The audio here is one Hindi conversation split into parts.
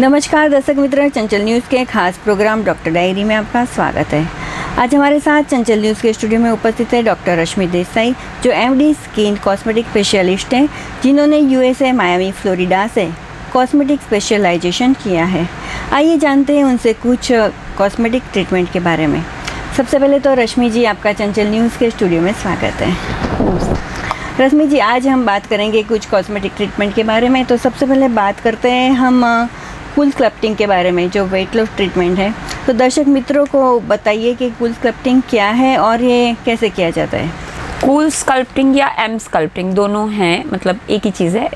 नमस्कार दर्शक मित्र, चंचल न्यूज़ के खास प्रोग्राम डॉक्टर डायरी में आपका स्वागत है। आज हमारे साथ चंचल न्यूज़ के स्टूडियो में उपस्थित है डॉक्टर रश्मि देसाई, जो एमडी स्किन कॉस्मेटिक स्पेशलिस्ट हैं, जिन्होंने यूएसए मायामी फ्लोरिडा से कॉस्मेटिक स्पेशलाइजेशन किया है। आइए जानते हैं उनसे कुछ कॉस्मेटिक ट्रीटमेंट के बारे में। सबसे पहले तो रश्मि जी, आपका चंचल न्यूज़ के स्टूडियो में स्वागत है। रश्मि जी, आज हम बात करेंगे कुछ कॉस्मेटिक ट्रीटमेंट के बारे में। तो सबसे पहले बात करते हैं हम कूल स्कल्प्टिंग के बारे में, जो वेट लॉस ट्रीटमेंट है। तो दर्शक मित्रों को बताइए कि कूल स्कल्प्टिंग क्या है और ये कैसे किया जाता है। कूल स्कल्प्टिंग या एम स्कल्प्टिंग दोनों हैं, मतलब एक ही चीज़ है।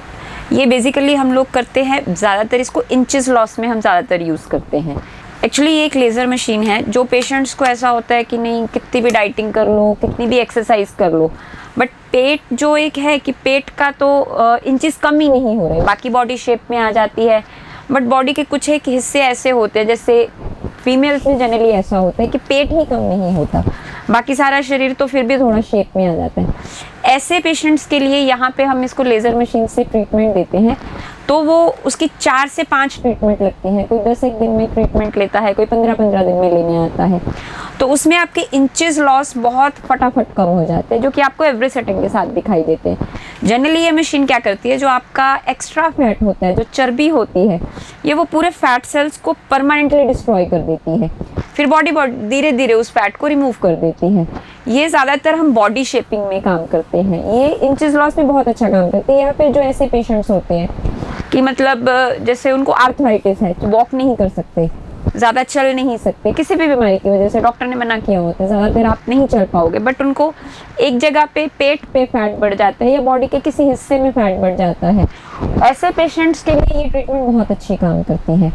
ये बेसिकली हम लोग करते हैं, ज़्यादातर इसको इंचेस लॉस में हम ज़्यादातर यूज़ करते हैं। एक्चुअली ये एक लेज़र मशीन है। जो पेशेंट्स को ऐसा होता है कि नहीं, कितनी भी डाइटिंग कर लो, कितनी भी एक्सरसाइज कर लो, बट पेट जो एक है कि पेट का तो इंचेस कम ही नहीं हो रहे, बाकी बॉडी शेप में आ जाती है। बट बॉडी के कुछ एक हिस्से ऐसे होते हैं, जैसे फीमेल्स में जनरली ऐसा होता है कि पेट ही कम नहीं होता, बाकी सारा शरीर तो फिर भी थोड़ा शेप में आ जाता है। ऐसे पेशेंट्स के लिए यहाँ पे हम इसको लेज़र मशीन से ट्रीटमेंट देते हैं। तो वो उसकी 4 से 5 ट्रीटमेंट लगती हैं। कोई 10 एक दिन में ट्रीटमेंट लेता है, कोई 15-15 दिन में लेने आता है। तो उसमें आपके इंचेस लॉस बहुत फटाफट कम हो जाते हैं, जो कि आपको एवरी सेटिंग के साथ दिखाई देते हैं। जनरली ये मशीन क्या करती है, जो आपका एक्स्ट्रा फैट होता है, जो चर्बी होती है, ये वो पूरे फैट सेल्स को परमानेंटली डिस्ट्रॉय कर देती है। फिर बॉडी धीरे धीरे उस फैट को रिमूव कर देती है। ये ज़्यादातर हम बॉडी शेपिंग में काम करते हैं। ये इंचेस लॉस में बहुत अच्छा काम करते हैं। या फिर जो ऐसे पेशेंट्स होते हैं कि मतलब जैसे उनको आर्थराइटिस है, तो वॉक नहीं कर सकते, ज़्यादा चल नहीं सकते, किसी भी बीमारी की वजह से डॉक्टर ने मना किया होता है ज़्यादा देर आप नहीं चल पाओगे, बट उनको एक जगह पे पेट पे फैट बढ़ जाता है या बॉडी के किसी हिस्से में फैट बढ़ जाता है। ऐसे पेशेंट्स के लिए ये ट्रीटमेंट बहुत अच्छी काम करती है।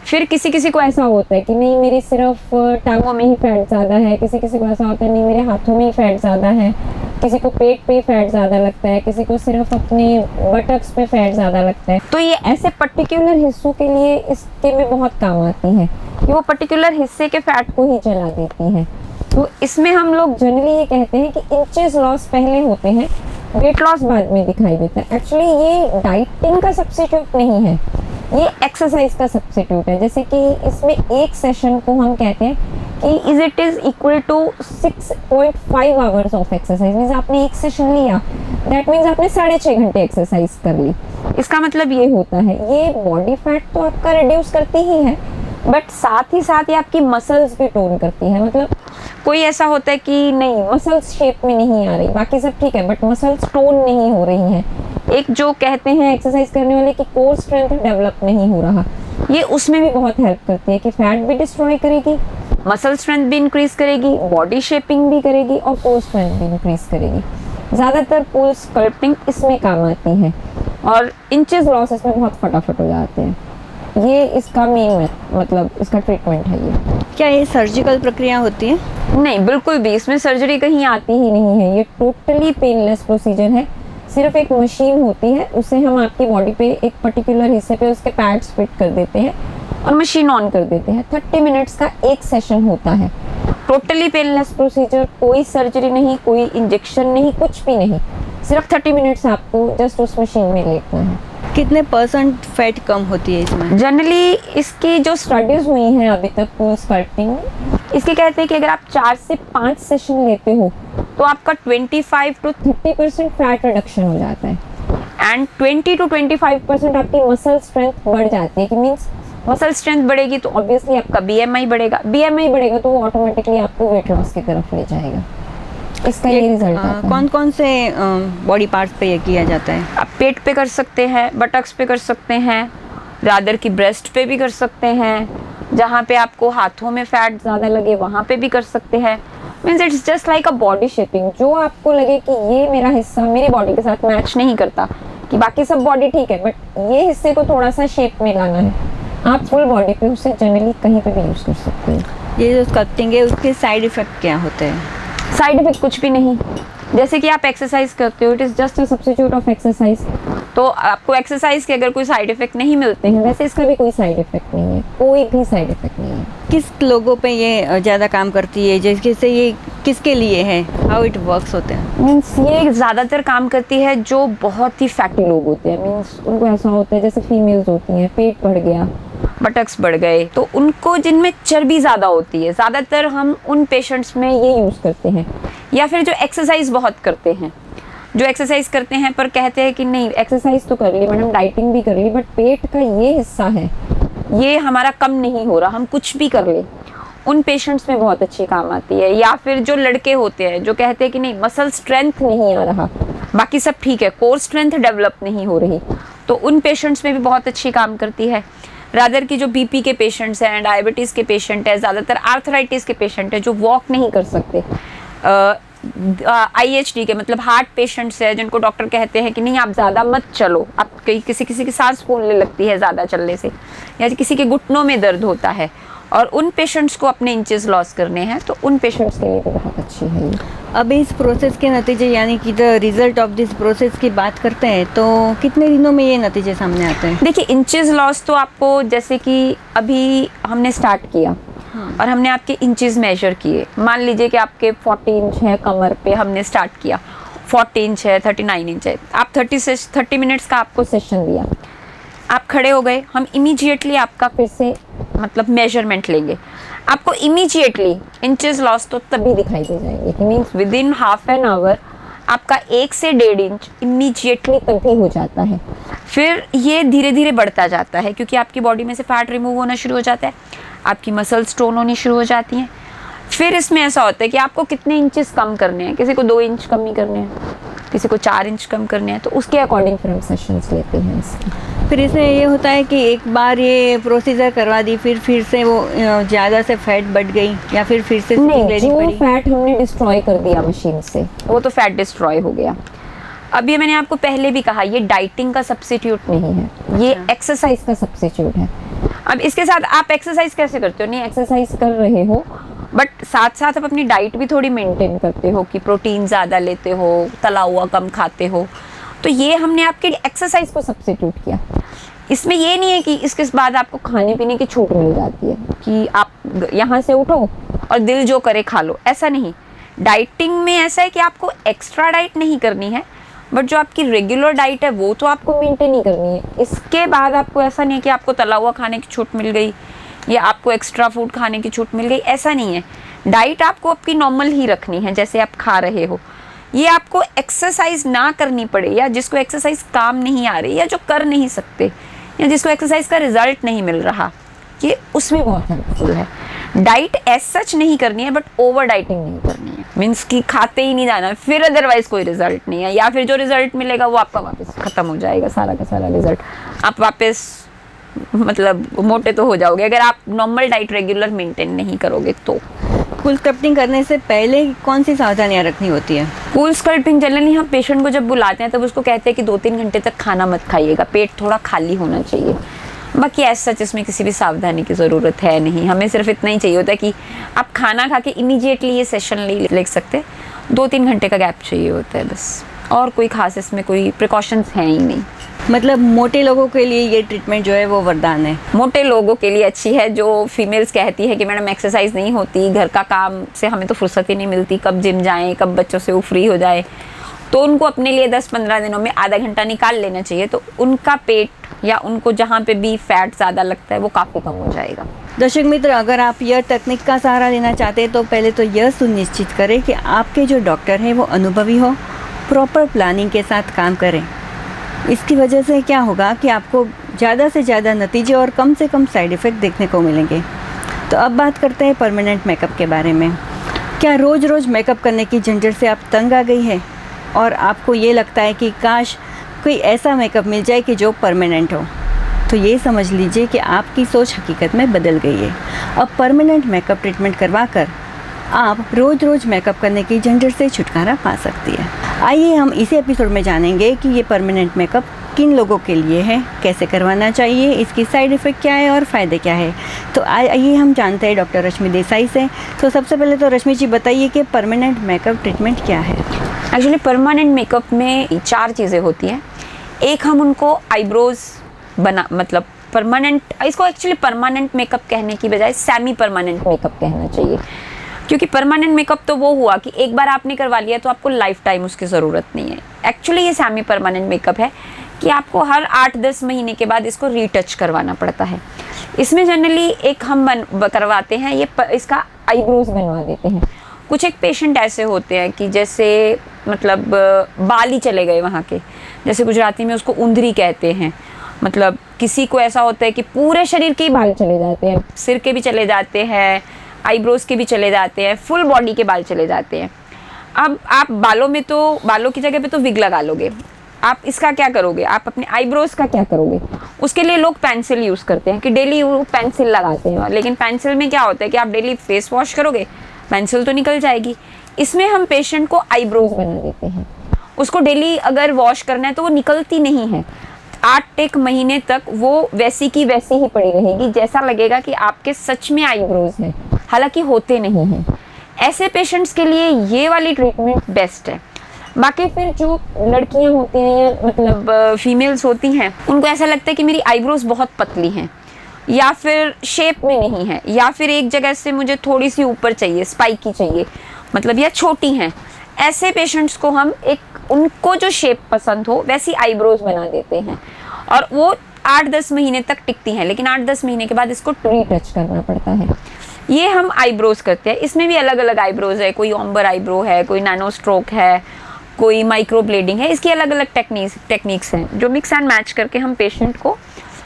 फिर किसी किसी को ऐसा होता है कि नहीं, मेरी सिर्फ टांगों में ही फैट ज़्यादा है, किसी किसी को ऐसा होता है नहीं, मेरे हाथों में ही फैट ज़्यादा है, किसी को पेट पे फैट ज़्यादा लगता है, किसी को सिर्फ अपने बटक्स पे फैट ज़्यादा लगता है। तो ये ऐसे पर्टिकुलर हिस्सों के लिए इसके में बहुत काम आती है कि वो पर्टिकुलर हिस्से के फैट को ही जला देती है। तो इसमें हम लोग जनरली ये कहते हैं कि इंचेस लॉस पहले होते हैं, वेट लॉस बाद में दिखाई देता है। एक्चुअली ये डाइटिंग का सब्स्टिट्यूट नहीं है, ये एक्सरसाइज का सब्स्टिट्यूट है। जैसे कि इसमें एक सेशन को हम कहते हैं कि it is equal to 6.5 hours of exercise. Means आपने एक सेशन लिया, दैट मीन्स आपने 6.5 घंटे एक्सरसाइज कर ली। इसका मतलब ये होता है, ये बॉडी फैट तो आपका रिड्यूस करती ही है, बट साथ ही साथ ये आपकी मसल्स भी टोन करती है। मतलब कोई ऐसा होता है कि नहीं, मसल्स शेप में नहीं आ रही, बाकी सब ठीक है, बट मसल्स टोन नहीं हो रही हैं। एक जो कहते हैं एक्सरसाइज करने वाले कि कोर स्ट्रेंथ डेवलप नहीं हो रहा, ये उसमें भी बहुत हेल्प करती है कि फैट भी डिस्ट्रॉय करेगी, मसल स्ट्रेंथ भी इंक्रीज करेगी, बॉडी शेपिंग भी करेगी और कोर स्ट्रेंथ भी इंक्रीज करेगी। ज़्यादातर कूल स्कल्प्टिंग इसमें काम आती है और इंचेस लॉस इसमें बहुत फटाफट हो जाते हैं। ये इसका मेन मतलब इसका ट्रीटमेंट है। ये क्या ये सर्जिकल प्रक्रिया होती है? नहीं, बिल्कुल भी इसमें सर्जरी कहीं आती ही नहीं है। ये टोटली पेनलेस प्रोसीजर है। सिर्फ एक मशीन होती है, उसे हम आपकी बॉडी पे एक पर्टिकुलर हिस्से पे उसके पैड्स फिट कर देते हैं और मशीन ऑन कर देते हैं। 30 मिनट्स का एक सेशन होता है। टोटली पेनलेस प्रोसीजर, कोई सर्जरी नहीं, कोई इंजेक्शन नहीं, कुछ भी नहीं। सिर्फ 30 मिनट्स आपको जस्ट उस मशीन में लेटना है। कितने % फैट कम होती है इसमें? जनरली इसकी जो स्टडीज हुई हैं अभी तक कूल स्कल्प्टिंग, इसके कहते हैं कि अगर आप 4 से 5 सेशन लेते हो तो आपका 25 to 30% फैट रिडक्शन हो जाता है एंड 20 to 25% आपकी मसल स्ट्रेंथ बढ़ जाती है। कि मीन्स मसल स्ट्रेंथ बढ़ेगी तो ऑब्वियसली आपका BMI बढ़ेगा, BMI बढ़ेगा तो वो ऑटोमेटिकली आपको वेट लॉस की तरफ ले जाएगा। इसका ये रिजल्ट आता है। कौन कौन से बॉडी पार्ट्स पे ये किया जाता है? आप पेट पे कर सकते हैं, बटक्स पे कर सकते हैं, रादर की ब्रेस्ट पे भी कर सकते हैं, जहाँ पे आपको हाथों में फैट ज़्यादा लगे वहाँ पे भी कर सकते हैं। Means it's just like a body shaping. जो आपको लगे कि ये मेरा हिस्सा मेरी बॉडी के साथ मैच नहीं करता, कि बाकी सब बॉडी ठीक है बट ये हिस्से को थोड़ा सा शेप में लाना है, आप फुल बॉडी पे उसे जनरली कहीं पे भी यूज़ कर सकते हैं। ये जो स्कल्प्टिंग है उसके साइड इफ़ेक्ट क्या होते हैं? साइड इफेक्ट कुछ भी नहीं। जैसे कि आप एक्सरसाइज करते हो, it is just a substitute of exercise. तो आपको एक्सरसाइज के अगर कोई साइड इफेक्ट नहीं मिलते हैं, वैसे इसका भी कोई साइड इफेक्ट नहीं है, कोई भी साइड इफेक्ट नहीं है। किस लोगों पे ये ज़्यादा काम करती है, जैसे ये किसके लिए है, हाउ इट वर्क्स होते हैं? मीन्स ये ज़्यादातर काम करती है जो बहुत ही फैटी लोग होते हैं। मीन्स उनको ऐसा होता है, जैसे फीमेल्स होती हैं, पेट बढ़ गया बटक्स बढ़ गए, तो उनको जिनमें चर्बी ज़्यादा होती है, ज़्यादातर हम उन पेशेंट्स में ये यूज़ करते हैं। या फिर जो एक्सरसाइज बहुत करते हैं, जो एक्सरसाइज करते हैं पर कहते हैं कि नहीं एक्सरसाइज तो कर ली मैडम, डाइटिंग भी कर ली, बट पेट का ये हिस्सा है ये हमारा कम नहीं हो रहा, हम कुछ भी कर ले, उन पेशेंट्स में बहुत अच्छी काम आती है। या फिर जो लड़के होते हैं जो कहते हैं कि नहीं मसल स्ट्रेंथ नहीं आ रहा, बाकी सब ठीक है, कोर स्ट्रेंथ डेवलप नहीं हो रही, तो उन पेशेंट्स में भी बहुत अच्छी काम करती है। रादर की जो बीपी के पेशेंट्स हैं, डायबिटीज़ के पेशेंट हैं, ज़्यादातर आर्थराइटिस के पेशेंट हैं जो वॉक नहीं कर सकते, IHD के मतलब हार्ट पेशेंट्स हैं जिनको डॉक्टर कहते हैं कि नहीं आप ज़्यादा मत चलो, आप किसी की सांस फूलने लगती है ज़्यादा चलने से, या किसी के घुटनों में दर्द होता है, और उन पेशेंट्स को अपने इंचेस लॉस करने हैं, तो उन पेशेंट्स के लिए तो बहुत अच्छी है ये। अब इस प्रोसेस के नतीजे यानी कि the result of this process की बात करते हैं तो कितने दिनों में ये नतीजे सामने आते हैं? देखिए इंचेस लॉस तो आपको जैसे कि अभी हमने स्टार्ट किया और हमने आपके इंचेस मेजर किए, मान लीजिए कि आपके 40 इंच है कमर पे, हमने स्टार्ट किया 40 इंच है, 39 इंच है, आप 30 मिनट्स का आपको सेशन दिया, आप खड़े हो गए, हम इमीडिएटली आपका फिर से मतलब मेजरमेंट लेंगे, आपको इमीडिएटली इंचेस लॉस तो तभी दिखाई दे जाएंगे, means with in half an hour आपका 1 से 1.5 इंच इमीडिएटली तभी हो जाता है। फिर ये धीरे धीरे बढ़ता जाता है क्योंकि आपकी बॉडी में से फैट रिमूव होना शुरू हो जाता है, आपकी मसल स्टोन होनी शुरू हो जाती हैं। फिर इसमें ऐसा होता है कि आपको कितने इंचेस कम करने हैं, किसी को 2 इंच कम ही करने हैं, किसी को 4 इंच कम करने हैं, तो उसके अकॉर्डिंग फिर हम सेशंस लेते हैं इसकी। फिर इसमें ये होता है कि एक बार ये प्रोसीजर करवा दी फिर से वो ज़्यादा से फैट बढ़ गई या फिर से नहीं, लेनी जो पड़ी? फैट हमने डिस्ट्रॉय कर दिया मशीन से वो तो फैट डिस्ट्रॉय हो गया। अब ये मैंने आपको पहले भी कहा, ये डाइटिंग का सब्स्टिट्यूट नहीं है, ये एक्सरसाइज का सब्स्टिट्यूट है। अब इसके साथ आप एक्सरसाइज कैसे करते हो? नहीं एक्सरसाइज कर रहे हो बट साथ साथ आप अपनी डाइट भी थोड़ी मेंटेन करते हो कि प्रोटीन ज़्यादा लेते हो, तला हुआ कम खाते हो, तो ये हमने आपके एक्सरसाइज को सब्स्टिट्यूट किया। इसमें ये नहीं है कि इसके बाद आपको खाने पीने की छूट मिल जाती है कि आप यहाँ से उठो और दिल जो करे खा लो, ऐसा नहीं। डाइटिंग में ऐसा है कि आपको एक्स्ट्रा डाइट नहीं करनी है, बट जो आपकी रेगुलर डाइट है वो तो आपको मेंटेन ही करनी है। इसके बाद आपको ऐसा नहीं है कि आपको तला हुआ खाने की छूट मिल गई या आपको एक्स्ट्रा फूड खाने की छूट मिल गई, ऐसा नहीं है। डाइट आपको आपकी नॉर्मल ही रखनी है जैसे आप खा रहे हो। ये आपको एक्सरसाइज ना करनी पड़े, या जिसको एक्सरसाइज काम नहीं आ रही, या जो कर नहीं सकते, या जिसको एक्सरसाइज का रिजल्ट नहीं मिल रहा, ये उसमें बहुत हेल्पफुल है। डाइट एज सच नहीं करनी है बट ओवर डाइटिंग नहीं करनी है, मीन्स कि खाते ही नहीं जाना फिर अदरवाइज कोई रिजल्ट नहीं है, या फिर जो रिजल्ट मिलेगा वो आपका वापस खत्म हो जाएगा, सारा का सारा रिजल्ट आप वापस मतलब मोटे तो हो जाओगे अगर आप नॉर्मल डाइट रेगुलर मेंटेन नहीं करोगे। तो कूल स्कल्पटिंग करने से पहले कौन सी सावधानियां रखनी होती है? कूल स्कल्पटिंग जनरली हम पेशेंट को जब बुलाते हैं तब उसको कहते हैं कि 2-3 घंटे तक खाना मत खाइएगा, पेट थोड़ा खाली होना चाहिए। बाकी ऐसा सच इसमें किसी भी सावधानी की ज़रूरत है नहीं, हमें सिर्फ इतना ही चाहिए होता है कि आप खाना खा के इमीडिएटली ये सेशन ले सकते, 2-3 घंटे का गैप चाहिए होता है बस, और कोई खास इसमें कोई प्रिकॉशंस हैं ही नहीं। मतलब मोटे लोगों के लिए ये ट्रीटमेंट जो है वो वरदान है? मोटे लोगों के लिए अच्छी है। जो फीमेल्स कहती है कि मैडम एक्सरसाइज नहीं होती, घर का काम से हमें तो फुर्सत ही नहीं मिलती, कब जिम जाएं, कब बच्चों से वो फ्री हो जाए, तो उनको अपने लिए 10-15 दिनों में आधा घंटा निकाल लेना चाहिए, तो उनका पेट या उनको जहाँ पे भी फैट ज़्यादा लगता है वो काफ़ी कम हो जाएगा। दर्शक मित्र, अगर आप यह तकनीक का सहारा लेना चाहते हैं तो पहले तो यह सुनिश्चित करें कि आपके जो डॉक्टर हैं वो अनुभवी हो, प्रॉपर प्लानिंग के साथ काम करें। इसकी वजह से क्या होगा कि आपको ज़्यादा से ज़्यादा नतीजे और कम से कम साइड इफ़ेक्ट देखने को मिलेंगे। तो अब बात करते हैं परमानेंट मेकअप के बारे में। क्या रोज़ रोज़ मेकअप करने की झंझट से आप तंग आ गई है और आपको ये लगता है कि काश कोई ऐसा मेकअप मिल जाए कि जो परमानेंट हो? तो ये समझ लीजिए कि आपकी सोच हकीकत में बदल गई है। अब परमानेंट मेकअप ट्रीटमेंट करवा कर आप रोज़ रोज़ मेकअप करने की झंझट से छुटकारा पा सकती है। आइए हम इसी एपिसोड में जानेंगे कि ये परमानेंट मेकअप किन लोगों के लिए है, कैसे करवाना चाहिए, इसकी साइड इफ़ेक्ट क्या है और फ़ायदे क्या है। तो आइए हम जानते हैं डॉक्टर रश्मि देसाई से। तो सबसे पहले तो रश्मि जी बताइए कि परमानेंट मेकअप ट्रीटमेंट क्या है? एक्चुअली परमानेंट मेकअप में 4 चीज़ें होती हैं। एक, हम उनको आईब्रोज बना मतलब परमानेंट, इसको एक्चुअली परमानेंट मेकअप कहने की बजाय सेमी परमानेंट मेकअप कहना चाहिए, क्योंकि परमानेंट मेकअप तो वो हुआ कि एक बार आपने करवा लिया तो आपको लाइफ टाइम उसकी ज़रूरत नहीं है। एक्चुअली ये सेमी परमानेंट मेकअप है कि आपको हर 8-10 महीने के बाद इसको रीटच करवाना पड़ता है। इसमें जनरली एक हम करवाते हैं इसका आईब्रोज बनवा देते हैं। कुछ एक पेशेंट ऐसे होते हैं कि जैसे मतलब बाल ही चले गए वहाँ के, जैसे गुजराती में उसको उंदरी कहते हैं। मतलब किसी को ऐसा होता है कि पूरे शरीर के ही बाल चले जाते हैं, सिर के भी चले जाते हैं, आईब्रोज के भी चले जाते हैं, फुल बॉडी के बाल चले जाते हैं। अब आप बालों की जगह पे तो विग लगा लोगे, आप इसका क्या करोगे, आप अपने आईब्रोज का क्या करोगे? उसके लिए लोग पेंसिल यूज़ करते हैं कि डेली वो पेंसिल लगाते हैं, लेकिन पेंसिल में क्या होता है कि आप डेली फेस वॉश करोगे, पेंसिल तो निकल जाएगी। इसमें हम पेशेंट को आईब्रोज बना देते हैं। उसको डेली अगर वॉश करना है तो वो निकलती नहीं है, 8 महीने तक वो वैसी की वैसी ही पड़ी रहेगी, जैसा लगेगा कि आपके सच में आईब्रोज हैं, हालांकि होते नहीं हैं। ऐसे पेशेंट्स के लिए ये वाली ट्रीटमेंट बेस्ट है। बाकी फिर जो लड़कियां होती हैं या मतलब फीमेल्स होती हैं, उनको ऐसा लगता है कि मेरी आईब्रोज बहुत पतली हैं या फिर शेप में नहीं है, या फिर एक जगह से मुझे थोड़ी सी ऊपर चाहिए, स्पाइकी चाहिए, मतलब या छोटी हैं। ऐसे पेशेंट्स को हम उनको जो शेप पसंद हो वैसी आईब्रोज बना देते हैं, और वो 8-10 महीने तक टिकती हैं, लेकिन 8-10 महीने के बाद इसको रीटच करना पड़ता है। ये हम आईब्रोज करते हैं। इसमें भी अलग अलग आईब्रोज है, कोई ऑम्बर आईब्रो है, कोई नैनो स्ट्रोक है, कोई माइक्रो ब्लेडिंग है। इसकी अलग अलग टेक्निक्स हैं जो मिक्स एंड मैच करके हम पेशेंट को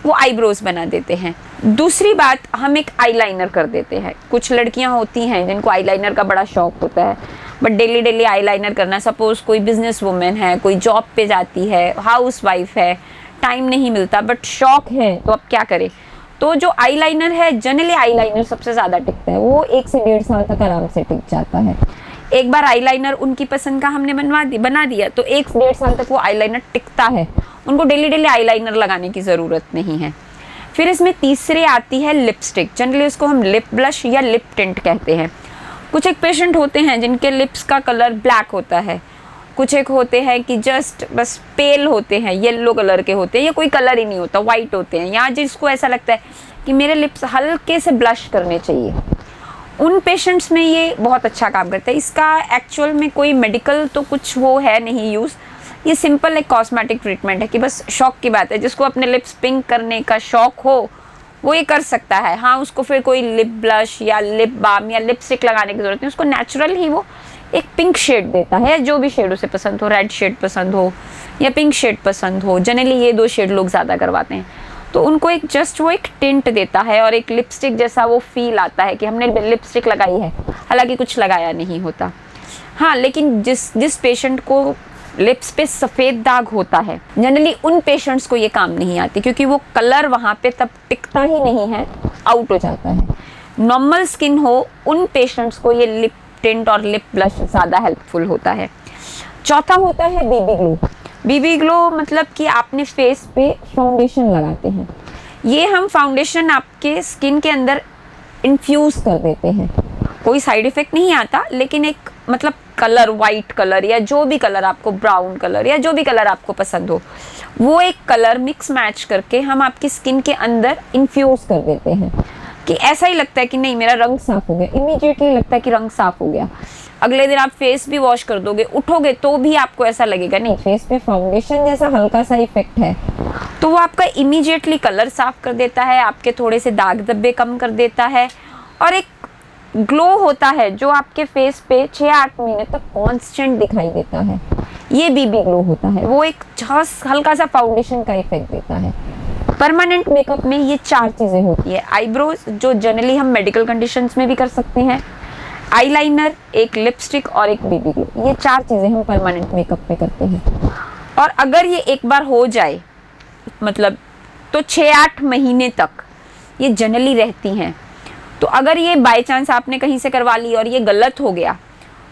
वो आईब्रोज बना देते हैं। दूसरी बात, हम एक आईलाइनर कर देते हैं। कुछ लड़कियां होती हैं जिनको आईलाइनर का बड़ा शौक होता है, बट डेली आईलाइनर करना, सपोज कोई बिजनेस वुमेन है, कोई जॉब पे जाती है, हाउस वाइफ है, टाइम नहीं मिलता बट शौक है, तो अब क्या करें? तो जो आईलाइनर है, जनरली आईलाइनर सबसे ज़्यादा टिकता है, वो 1 से 1.5 साल तक आराम से टिक जाता है। एक बार आईलाइनर उनकी पसंद का हमने बना दिया तो 1 से 1.5 साल तक वो आईलाइनर टिकता है, उनको डेली आईलाइनर लगाने की ज़रूरत नहीं है। फिर इसमें तीसरे आती है लिपस्टिक। जनरली उसको हम लिप ब्लश या लिप टिंट कहते हैं। कुछ एक पेशेंट होते हैं जिनके लिप्स का कलर ब्लैक होता है, कुछ एक होते हैं कि जस्ट बस पेल होते हैं, येलो कलर के होते हैं, या कोई कलर ही नहीं होता, वाइट होते हैं, या जिसको ऐसा लगता है कि मेरे लिप्स हल्के से ब्लश करने चाहिए, उन पेशेंट्स में ये बहुत अच्छा काम करता है। इसका एक्चुअल में कोई मेडिकल तो कुछ वो है नहीं यूज़, ये सिंपल एक कॉस्मेटिक ट्रीटमेंट है कि बस शौक की बात है, जिसको अपने लिप्स पिंक करने का शौक हो वो ये कर सकता है। हाँ, उसको फिर कोई लिप ब्लश या लिप बाम या लिपस्टिक लगाने की ज़रूरत नहीं, उसको नेचुरल ही वो एक पिंक शेड देता है, जो भी शेड उसे पसंद हो, रेड शेड पसंद हो या पिंक शेड पसंद हो, जनरली ये 2 शेड लोग ज़्यादा करवाते हैं, तो उनको एक जस्ट वो एक टिंट देता है और एक लिपस्टिक जैसा वो फील आता है कि हमने लिपस्टिक लगाई है, हालांकि कुछ लगाया नहीं होता। हाँ, लेकिन जिस पेशेंट को लिप्स पे सफ़ेद दाग होता है, जनरली उन पेशेंट्स को ये काम नहीं आती, क्योंकि वो कलर वहाँ पे तब टिकता ही नहीं है, आउट हो जाता है। नॉर्मल स्किन हो, उन पेशेंट्स को ये लिप टिंट और लिप ब्लश ज़्यादा हेल्पफुल होता है। चौथा होता है बेबी ग्लो। बेबी ग्लो मतलब कि आपने फेस पे फाउंडेशन लगाते हैं। ये हम फाउंडेशन आपके स्किन के अंदर इन्फ्यूज़ कर देते हैं, कोई साइड इफ़ेक्ट नहीं आता, लेकिन एक मतलब कलर, वाइट कलर या जो भी कलर आपको, ब्राउन कलर या जो भी कलर आपको पसंद हो, वो एक कलर मिक्स मैच करके हम आपकी स्किन के अंदर इन्फ्यूज़ कर देते हैं कि ऐसा ही लगता है कि नहीं मेरा रंग साफ़ हो गया, इमीडिएटली लगता है कि रंग साफ़ हो गया। अगले दिन आप फेस भी वॉश कर दोगे, उठोगे तो भी आपको ऐसा लगेगा नहीं फेस पे फाउंडेशन जैसा हल्का सा इफेक्ट है, तो वो आपका इमीडिएटली कलर साफ़ कर देता है, आपके थोड़े से दाग धब्बे कम कर देता है, और एक ग्लो होता है जो आपके फेस पे 6-8 महीने तक कांस्टेंट दिखाई देता है। ये बेबी ग्लो होता है, वो एक हल्का सा फाउंडेशन का इफेक्ट देता है। परमानेंट मेकअप में ये 4 चीज़ें होती है। आईब्रोज जो जनरली हम मेडिकल कंडीशंस में भी कर सकते हैं, आईलाइनर, एक लिपस्टिक और एक बेबी ग्लो, ये 4 चीज़ें हम परमानेंट मेकअप में करते हैं। और अगर ये एक बार हो जाए मतलब तो 6-8 महीने तक ये जनरली रहती हैं। तो अगर ये बाय चांस आपने कहीं से करवा ली और ये गलत हो गया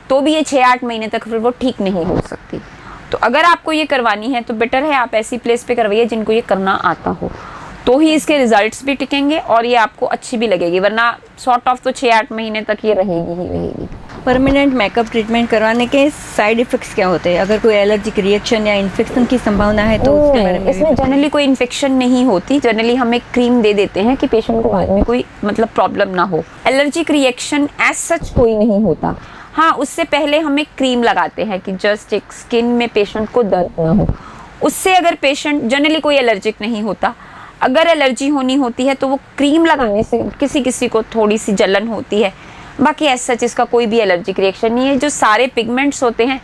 तो भी ये 6-8 महीने तक फिर वो ठीक नहीं हो सकती। तो अगर आपको ये करवानी है तो बेटर है आप ऐसी प्लेस पे करवाइए जिनको ये करना आता हो, तो ही इसके रिजल्ट्स भी टिकेंगे और ये आपको अच्छी भी लगेगी, वरना सॉर्ट ऑफ तो 6-8 महीने तक ये रहेगी ही रहेगी। परमानेंट मेकअप ट्रीटमेंट करवाने के साइड इफ़ेक्ट्स क्या होते हैं? अगर कोई एलर्जिक रिएक्शन या इन्फेक्शन की संभावना है तो उसके बारे में इसमें जनरली कोई इन्फेक्शन नहीं होती। जनरली हम एक क्रीम दे देते हैं कि पेशेंट को बाद में कोई मतलब प्रॉब्लम ना हो। एलर्जिक रिएक्शन एज सच कोई नहीं होता। हाँ, उससे पहले हम एक क्रीम लगाते हैं कि जस्ट एक स्किन में पेशेंट को दर्द ना हो। उससे अगर पेशेंट, जनरली कोई एलर्जिक नहीं होता, अगर एलर्जी होनी होती है तो वो क्रीम लगाने से किसी किसी को थोड़ी सी जलन होती है, बाकी ऐसा सच इसका कोई भी एलर्जिक रिएक्शन नहीं है। जो सारे पिगमेंट्स होते हैं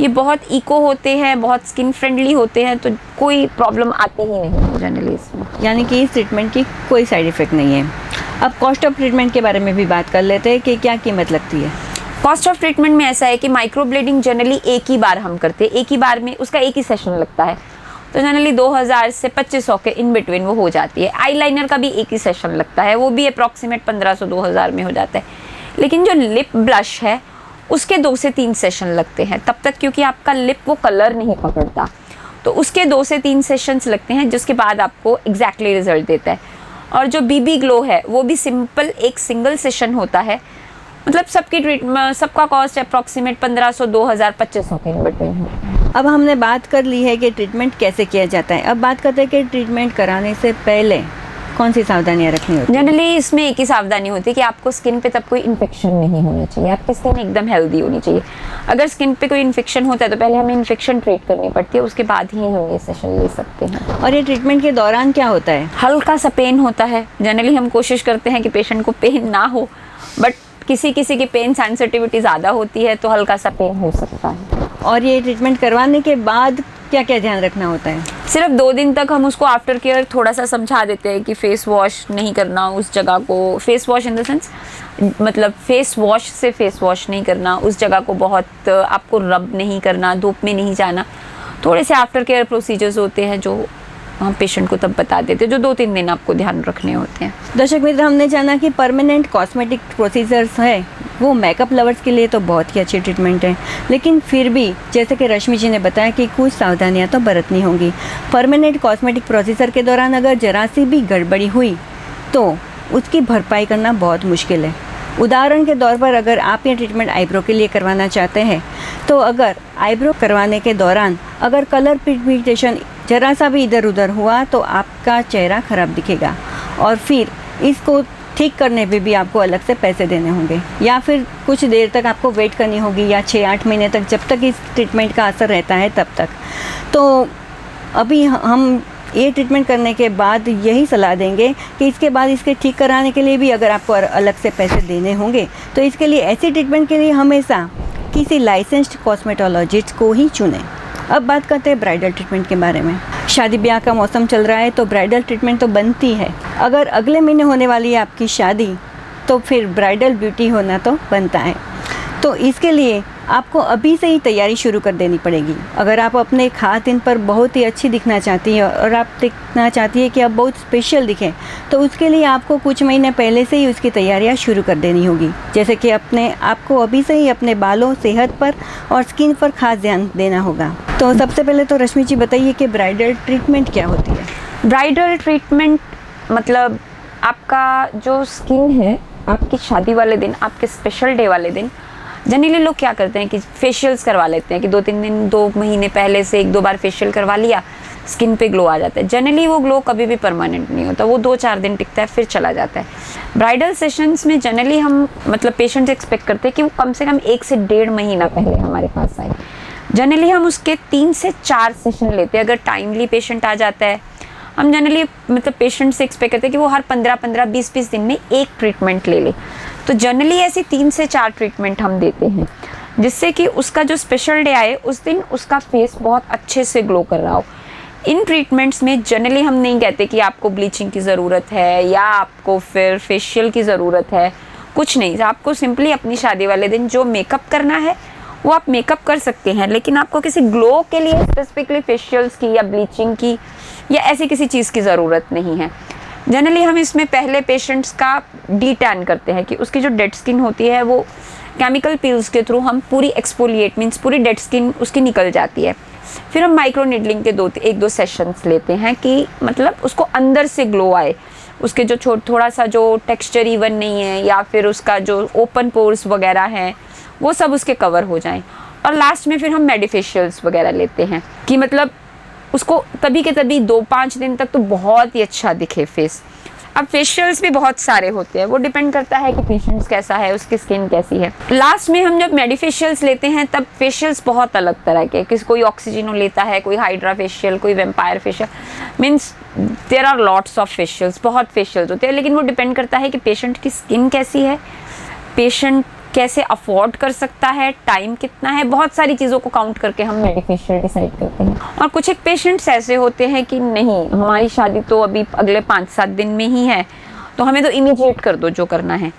ये बहुत इको होते हैं, बहुत स्किन फ्रेंडली होते हैं, तो कोई प्रॉब्लम आती ही नहीं है जनरली इसमें। यानी कि इस ट्रीटमेंट की कोई साइड इफ़ेक्ट नहीं है। अब कॉस्ट ऑफ ट्रीटमेंट के बारे में भी बात कर लेते हैं कि क्या कीमत लगती है। कॉस्ट ऑफ ट्रीटमेंट में ऐसा है कि माइक्रोब्लेडिंग जनरली एक ही बार हम करते हैं, एक ही बार में उसका एक ही सेशन लगता है, तो जनरली 2000 से 2500 के इन बिटवीन वो हो जाती है। आईलाइनर का भी एक ही सेशन लगता है, वो भी अप्रॉक्सीमेट 1500-2000 में हो जाता है। लेकिन जो लिप ब्लश है उसके 2 से 3 सेशन लगते हैं तब तक, क्योंकि आपका लिप वो कलर नहीं पकड़ता, तो उसके 2 से 3 सेशंस लगते हैं, जिसके बाद आपको एग्जैक्टली रिजल्ट देता है। और जो बीबी ग्लो है वो भी सिंपल एक सिंगल सेशन होता है, मतलब सबकी ट्रीटमेंट सबका कॉस्ट अप्रॉक्सीमेट 1500, 2000, 2500 के बिटवीन है। अब हमने बात कर ली है कि ट्रीटमेंट कैसे किया जाता है। अब बात करते हैं कि ट्रीटमेंट कराने से पहले कौन सी सावधानियां रखनी होती है। जनरली इसमें एक ही सावधानी होती है कि आपको स्किन पे तब कोई इन्फेक्शन नहीं होना चाहिए, आपकी स्किन एकदम हेल्दी होनी चाहिए। अगर स्किन पे कोई इन्फेक्शन होता है तो पहले हमें इन्फेक्शन ट्रीट करनी पड़ती है, उसके बाद ही हम ये सेशन ले सकते हैं। और ये ट्रीटमेंट के दौरान क्या होता है? हल्का सा पेन होता है। जनरली हम कोशिश करते हैं कि पेशेंट को पेन ना हो, बट किसी किसी की पेन सेंसिटिविटी ज़्यादा होती है तो हल्का सा पेन हो सकता है। और ये ट्रीटमेंट करवाने के बाद क्या क्या ध्यान रखना होता है? सिर्फ 2 दिन तक हम उसको आफ्टर केयर थोड़ा सा समझा देते हैं कि फेस वॉश नहीं करना उस जगह को, face wash in the sense मतलब फेस वॉश से फेस वॉश नहीं करना, उस जगह को बहुत आपको रब नहीं करना, धूप में नहीं जाना। थोड़े से आफ्टर केयर प्रोसीजर्स होते हैं जो हम पेशेंट को तब बता देते हैं, जो 2-3 दिन आपको ध्यान रखने होते हैं। दर्शक मित्र, हमने जाना कि परमानेंट कॉस्मेटिक प्रोसीजर्स है वो मेकअप लवर्स के लिए तो बहुत ही अच्छी ट्रीटमेंट है, लेकिन फिर भी जैसे कि रश्मि जी ने बताया कि कुछ सावधानियां तो बरतनी होंगी। परमानेंट कॉस्मेटिक प्रोसीजर के दौरान अगर जरा सी भी गड़बड़ी हुई तो उसकी भरपाई करना बहुत मुश्किल है। उदाहरण के तौर पर अगर आप ये ट्रीटमेंट आईब्रो के लिए करवाना चाहते हैं तो अगर आईब्रो करवाने के दौरान अगर कलर पिगमेंटेशन जरा सा भी इधर उधर हुआ तो आपका चेहरा ख़राब दिखेगा, और फिर इसको ठीक करने पे भी आपको अलग से पैसे देने होंगे, या फिर कुछ देर तक आपको वेट करनी होगी, या 6-8 महीने तक, जब तक इस ट्रीटमेंट का असर रहता है तब तक। तो अभी हम ये ट्रीटमेंट करने के बाद यही सलाह देंगे कि इसके बाद इसके ठीक कराने के लिए भी अगर आपको अलग से पैसे देने होंगे तो इसके लिए ऐसी ट्रीटमेंट के लिए हमेशा किसी लाइसेंस्ड कॉस्मेटोलॉजिस्ट को ही चुनें। अब बात करते हैं ब्राइडल ट्रीटमेंट के बारे में। शादी ब्याह का मौसम चल रहा है तो ब्राइडल ट्रीटमेंट तो बनती है। अगर अगले महीने होने वाली है आपकी शादी तो फिर ब्राइडल ब्यूटी होना तो बनता है। तो इसके लिए आपको अभी से ही तैयारी शुरू कर देनी पड़ेगी। अगर आप अपने खास दिन पर बहुत ही अच्छी दिखना चाहती है और आप दिखना चाहती है कि आप बहुत स्पेशल दिखें, तो उसके लिए आपको कुछ महीने पहले से ही उसकी तैयारियां शुरू कर देनी होगी। जैसे कि आपको अभी से ही अपने बालों, सेहत पर और स्किन पर खास ध्यान देना होगा। तो सबसे पहले तो रश्मि जी बताइए कि ब्राइडल ट्रीटमेंट क्या होती है? ब्राइडल ट्रीटमेंट मतलब आपका जो स्किन है, आपकी शादी वाले दिन, आपके स्पेशल डे वाले दिन जनरली लोग क्या करते हैं कि फेशियल्स करवा लेते हैं कि 2-3 दिन, 2 महीने पहले से 1-2 बार फेशियल करवा लिया, स्किन पे ग्लो आ जाता है। जनरली वो ग्लो कभी भी परमानेंट नहीं होता, वो 2-4 दिन टिकता है फिर चला जाता है। ब्राइडल सेशंस में जनरली हम मतलब पेशेंट एक्सपेक्ट करते हैं कि वो कम से कम 1 से 1.5 महीना पहले हमारे पास आए। जनरली हम उसके 3 से 4 सेशन लेते हैं। अगर टाइमली पेशेंट आ जाता है, हम जनरली मतलब पेशेंट से एक्सपेक्ट करते हैं कि वो हर 15-15, 20-20 दिन में एक ट्रीटमेंट ले ले। तो जनरली ऐसी 3 से 4 ट्रीटमेंट हम देते हैं, जिससे कि उसका जो स्पेशल डे आए उस दिन उसका फेस बहुत अच्छे से ग्लो कर रहा हो। इन ट्रीटमेंट्स में जनरली हम नहीं कहते कि आपको ब्लीचिंग की ज़रूरत है या आपको फिर फेशियल की ज़रूरत है, कुछ नहीं। आपको सिंपली अपनी शादी वाले दिन जो मेकअप करना है वो आप मेकअप कर सकते हैं, लेकिन आपको किसी ग्लो के लिए स्पेसिफिकली फेशियल्स की या ब्लीचिंग की या ऐसी किसी चीज़ की ज़रूरत नहीं है। जनरली हम इसमें पहले पेशेंट्स का डी टैन करते हैं कि उसकी जो डेड स्किन होती है वो केमिकल पील्स के थ्रू हम पूरी एक्सफोलिएट मीन्स पूरी डेड स्किन उसकी निकल जाती है। फिर हम माइक्रो नीडलिंग के 1-2 सेशंस लेते हैं कि मतलब उसको अंदर से ग्लो आए, उसके जो थोड़ा सा जो टेक्सचर इवन नहीं है या फिर उसका जो ओपन पोर्स वगैरह हैं वो सब उसके कवर हो जाएं। और लास्ट में फिर हम मेडिफेशियल्स वगैरह लेते हैं कि मतलब उसको तभी के तभी 2-5 दिन तक तो बहुत ही अच्छा दिखे फेस। अब फेशियल्स भी बहुत सारे होते हैं, वो डिपेंड करता है कि पेशेंट कैसा है, उसकी स्किन कैसी है। लास्ट में हम जब मेडिफेशियल्स लेते हैं तब फेशियल्स बहुत अलग तरह के, किसी कोई ऑक्सीजनो लेता है, कोई हाइड्रा फेशियल, कोई vampire facial, means there are lots of facials, बहुत फेशियल्स होते हैं। लेकिन वो डिपेंड करता है कि पेशेंट की स्किन कैसी है, पेशेंट कैसे अफोर्ड कर सकता है, टाइम कितना है, बहुत सारी चीज़ों को काउंट करके हम मेडिफेशियल डिसाइड करते हैं। और कुछ एक पेशेंट्स ऐसे होते हैं कि नहीं, हमारी शादी तो अभी अगले 5-7 दिन में ही है, तो हमें तो इमीडिएट कर दो जो करना है।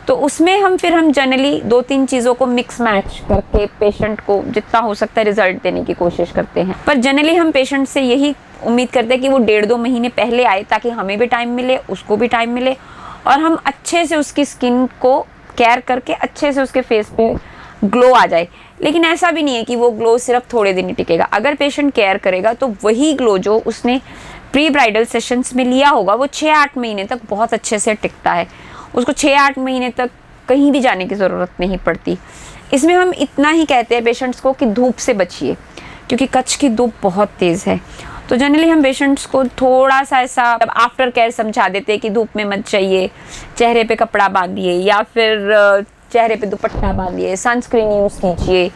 तो उसमें हम जनरली 2-3 चीज़ों को मिक्स मैच करके पेशेंट को जितना हो सकता है रिजल्ट देने की कोशिश करते हैं। पर जनरली हम पेशेंट से यही उम्मीद करते हैं कि वो 1.5-2 महीने पहले आए, ताकि हमें भी टाइम मिले, उसको भी टाइम मिले, और हम अच्छे से उसकी स्किन को केयर करके अच्छे से उसके फेस पे ग्लो आ जाए। लेकिन ऐसा भी नहीं है कि वो ग्लो सिर्फ थोड़े दिन ही टिकेगा। अगर पेशेंट केयर करेगा तो वही ग्लो जो उसने प्री ब्राइडल सेशंस में लिया होगा वो 6-8 महीने तक बहुत अच्छे से टिकता है। उसको 6-8 महीने तक कहीं भी जाने की ज़रूरत नहीं पड़ती। इसमें हम इतना ही कहते हैं पेशेंट्स को कि धूप से बचिए, क्योंकि कच्छ की धूप बहुत तेज़ है। तो जनरली हम पेशेंट्स को थोड़ा सा ऐसा आफ्टर केयर समझा देते हैं कि धूप में मत जाइए, चेहरे पे कपड़ा बांधिए, या फिर चेहरे पे दुपट्टा बांधिए, सनस्क्रीन यूज़ कीजिए।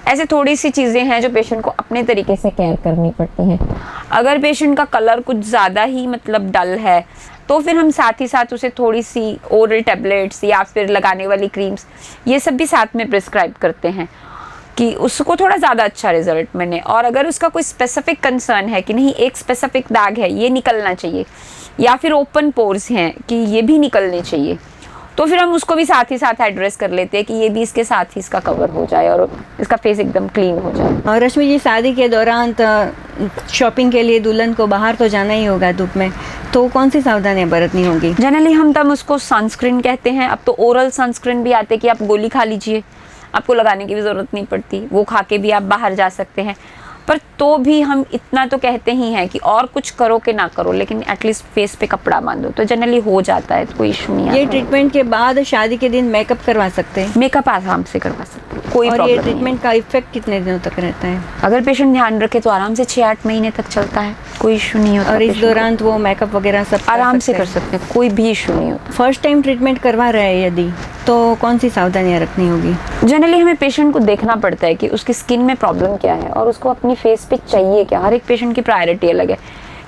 ऐसे थोड़ी सी चीज़ें हैं जो पेशेंट को अपने तरीके से केयर करनी पड़ती हैं। अगर पेशेंट का कलर कुछ ज़्यादा ही मतलब डल है तो फिर हम साथ ही साथ उसे थोड़ी सी ओरल टैबलेट्स या फिर लगाने वाली क्रीम्स, ये सब भी साथ में प्रिस्क्राइब करते हैं कि उसको थोड़ा ज़्यादा अच्छा रिजल्ट मिले। और अगर उसका कोई स्पेसिफिक कंसर्न है कि नहीं, एक स्पेसिफिक दाग है, ये निकलना चाहिए, या फिर ओपन पोर्स हैं कि ये भी निकलने चाहिए, तो फिर हम उसको भी साथ ही साथ एड्रेस कर लेते हैं कि ये भी इसके साथ ही इसका कवर हो जाए और इसका फेस एकदम क्लीन हो जाए। और रश्मि जी, शादी के दौरान शॉपिंग के लिए दुल्हन को बाहर तो जाना ही होगा धूप में, तो कौन सी सावधानियां बरतनी होगी? जनरली हम तब उसको सनस्क्रीन कहते हैं। अब तो ओरल सनस्क्रीन भी आते कि आप गोली खा लीजिए, आपको लगाने की भी ज़रूरत नहीं पड़ती, वो खा के भी आप बाहर जा सकते हैं। पर तो भी हम इतना तो कहते ही हैं कि और कुछ करो कि ना करो, लेकिन एटलीस्ट फेस पे कपड़ा बांधो, तो जनरली हो जाता है, तो कोई इशू नहीं है। ये ट्रीटमेंट के बाद शादी के दिन मेकअप करवा सकते हैं? मेकअप आराम से करवा सकते हैं, कोई और प्रॉब्लम ये नहीं है। ट्रीटमेंट का इफेक्ट कितने दिनों तक रहता है? अगर पेशेंट ध्यान रखे तो आराम से 6-8 महीने तक चलता है, कोई इशू नहीं होता। और इस patient को दौरान तो वो मेकअप वगैरह सब आराम से कर सकते हैं, कोई भी इशू नहीं होता। फर्स्ट टाइम ट्रीटमेंट करवा रहे हैं यदि, तो कौन सी सावधानियां रखनी होगी? जनरली हमें पेशेंट को देखना पड़ता है कि उसकी स्किन में प्रॉब्लम क्या है और उसको अपनी फेस पे चाहिए क्या। हर एक पेशेंट की प्रायोरिटी अलग है।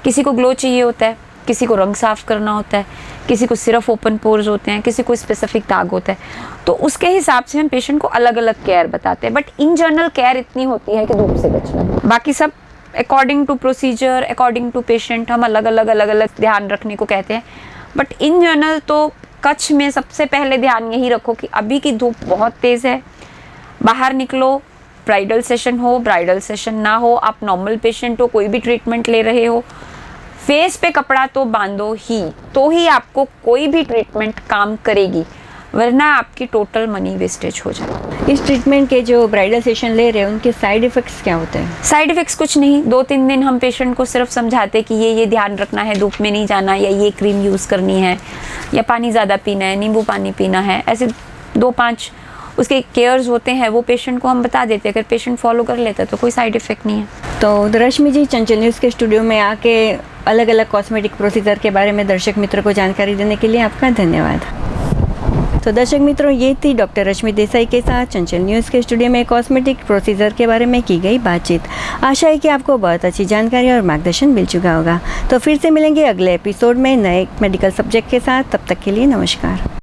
किसी को ग्लो चाहिए होता है, किसी को रंग साफ करना होता है, किसी को सिर्फ ओपन पोर्स होते हैं, किसी को स्पेसिफिक दाग होता है। तो उसके हिसाब से हम पेशेंट को अलग अलग केयर बताते हैं। बट इन जनरल केयर इतनी होती है कि धूप से बचना है, बाकी सब according to procedure, according to patient हम अलग अलग ध्यान रखने को कहते हैं। बट इन जनरल तो कच्छ में सबसे पहले ध्यान यही रखो कि अभी की धूप बहुत तेज़ है, बाहर निकलो, ब्राइडल सेशन हो, ब्राइडल सेशन ना हो, आप नॉर्मल पेशेंट हो, कोई भी ट्रीटमेंट ले रहे हो, फेस पे कपड़ा तो बांधो ही, तो ही आपको कोई भी ट्रीटमेंट काम करेगी, वरना आपकी टोटल मनी वेस्टेज हो जाए। इस ट्रीटमेंट के जो ब्राइडल सेशन ले रहे हैं उनके साइड इफेक्ट्स क्या होते हैं? साइड इफेक्ट्स कुछ नहीं, 2-3 दिन हम पेशेंट को सिर्फ समझाते कि ये ध्यान रखना है, धूप में नहीं जाना, या ये क्रीम यूज़ करनी है, या पानी ज़्यादा पीना है, नींबू पानी पीना है, ऐसे 2-5 उसके केयर्स होते हैं, वो पेशेंट को हम बता देते हैं। अगर पेशेंट फॉलो कर लेता है तो कोई साइड इफेक्ट नहीं है। तो रश्मि जी, चंचल न्यूज़ के स्टूडियो में आके अलग अलग कॉस्मेटिक प्रोसीजर के बारे में दर्शक मित्रों को जानकारी देने के लिए आपका धन्यवाद। तो दर्शक मित्रों, ये थी डॉक्टर रश्मि देसाई के साथ चंचल न्यूज़ के स्टूडियो में कॉस्मेटिक प्रोसीजर के बारे में की गई बातचीत। आशा है कि आपको बहुत अच्छी जानकारी और मार्गदर्शन मिल चुका होगा। तो फिर से मिलेंगे अगले एपिसोड में नए मेडिकल सब्जेक्ट के साथ। तब तक के लिए नमस्कार।